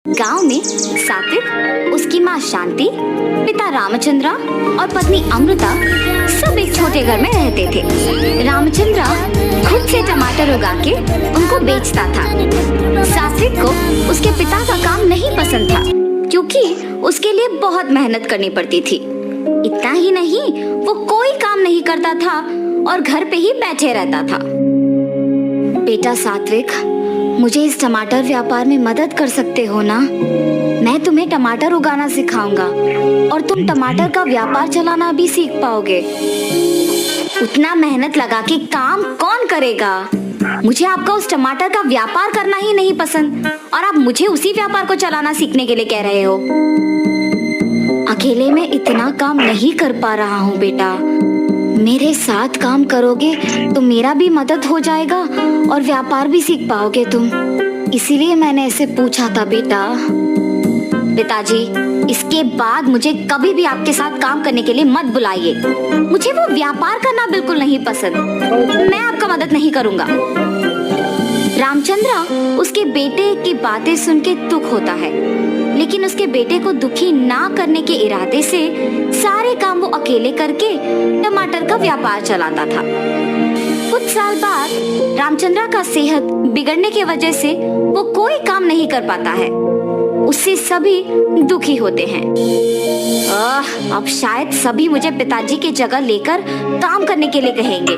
गांव में सात्विक, उसकी माँ शांति, पिता रामचंद्रा और पत्नी अमृता सब एक छोटे घर में रहते थे। रामचंद्रा खुद से टमाटर उगा के उनको बेचता था। सात्विक को उसके पिता का काम नहीं पसंद था क्योंकि उसके लिए बहुत मेहनत करनी पड़ती थी। इतना ही नहीं, वो कोई काम नहीं करता था और घर पे ही बैठे रहता था। बेटा सात्विक, मुझे इस टमाटर व्यापार में मदद कर सकते हो ना? मैं तुम्हें टमाटर उगाना सिखाऊंगा और तुम टमाटर का व्यापार चलाना भी सीख पाओगे। उतना मेहनत लगा के काम कौन करेगा? मुझे आपका उस टमाटर का व्यापार करना ही नहीं पसंद और आप मुझे उसी व्यापार को चलाना सीखने के लिए कह रहे हो। अकेले में इतना काम नहीं कर पा रहा हूँ बेटा। मेरे साथ काम करोगे तो मेरा भी मदद हो जाएगा और व्यापार भी सीख पाओगे तुम। इसीलिए मैंने ऐसे पूछा था बेटा। पिताजी, इसके बाद मुझे कभी भी आपके साथ काम करने के लिए मत बुलाइए। मुझे वो व्यापार करना बिल्कुल नहीं पसंद। मैं आपका मदद नहीं करूंगा। रामचंद्रा उसके बेटे की बातें सुन के दुख होता है, लेकिन उसके बेटे को दुखी ना करने के इरादे से सारे काम वो अकेले करके टमाटर का व्यापार चलाता था। कुछ साल बाद रामचंद्रा का सेहत बिगड़ने की वजह से वो कोई काम नहीं कर पाता है। उससे सभी दुखी होते हैं। अब शायद सभी मुझे पिताजी की जगह लेकर काम करने के लिए कहेंगे।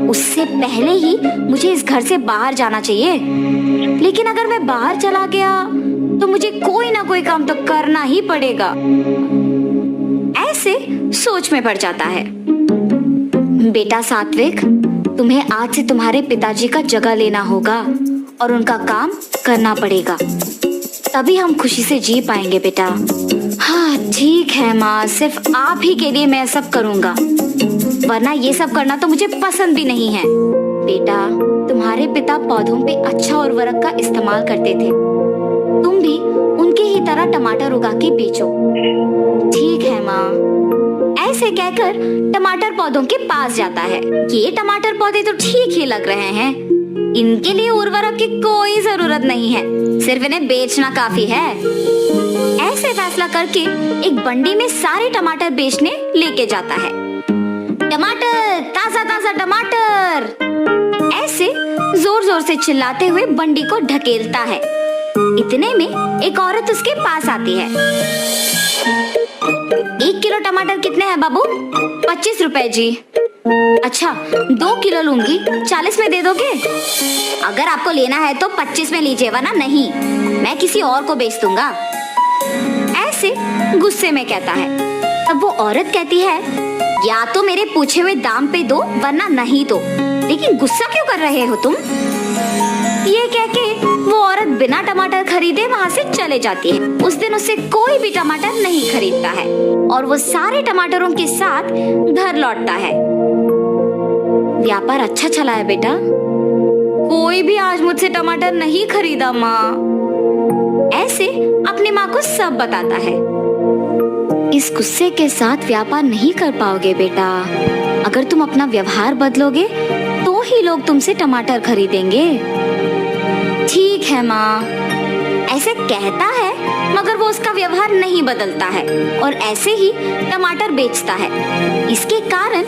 उससे पहले ही मुझे इस घर से बाहर जाना चाहिए। लेकिन अगर मैं बाहर चला गया तो मुझे कोई ना कोई काम तो करना ही पड़ेगा। ऐसे सोच में पड़ जाता है। बेटा सात्विक, तुम्हें आज से तुम्हारे पिताजी का जगह लेना होगा और उनका काम करना पड़ेगा, तभी हम खुशी से जी पाएंगे बेटा। हाँ ठीक है माँ, सिर्फ आप ही के लिए मैं सब करूँगा, वरना ये सब करना तो मुझे पसंद भी नहीं है। बेटा, तुम्हारे पिता पौधों पे अच्छा उर्वरक का इस्तेमाल करते थे, तुम भी उनके ही तरह टमाटर उगा के बेचो। ठीक है माँ। ऐसे कहकर टमाटर पौधों के पास जाता है। ये टमाटर पौधे तो ठीक ही लग रहे हैं, इनके लिए उर्वरक की कोई जरूरत नहीं है, सिर्फ इन्हें बेचना काफी है। ऐसे फैसला करके एक बंडी में सारे टमाटर बेचने लेके जाता है। टमाटर, ताजा ताजा टमाटर, ऐसे जोर जोर से चिल्लाते हुए बंडी को ढकेलता है। इतने में एक औरत उसके पास आती है। 1 किलो टमाटर कितने हैं बाबू? 25 रुपए जी। अच्छा, 2 किलो लूंगी, 40 में दे दोगे? अगर आपको लेना है तो 25 में लीजिए, वरना नहीं, मैं किसी और को बेच दूंगा। ऐसे गुस्से में कहता है। तब वो औरत कहती है, या तो मेरे पूछे हुए दाम पे दो वरना नहीं दो, लेकिन गुस्सा क्यों कर रहे हो तुम? ये कह के वो औरत बिना टमाटर खरीदे वहाँ से चले जाती है। उस दिन उससे कोई भी टमाटर नहीं खरीदता है और वो सारे टमाटरों के साथ घर लौटता है। व्यापार अच्छा चला है बेटा? कोई भी आज मुझसे टमाटर नहीं खरीदा माँ। ऐसे अपनी माँ को सब बताता है। इस गुस्से के साथ व्यापार नहीं कर पाओगे बेटा। अगर तुम अपना व्यवहार बदलोगे तो ही लोग तुमसे टमाटर खरीदेंगे। ठीक है माँ। ऐसे कहता है, मगर वो उसका व्यवहार नहीं बदलता है और ऐसे ही टमाटर बेचता है। इसके कारण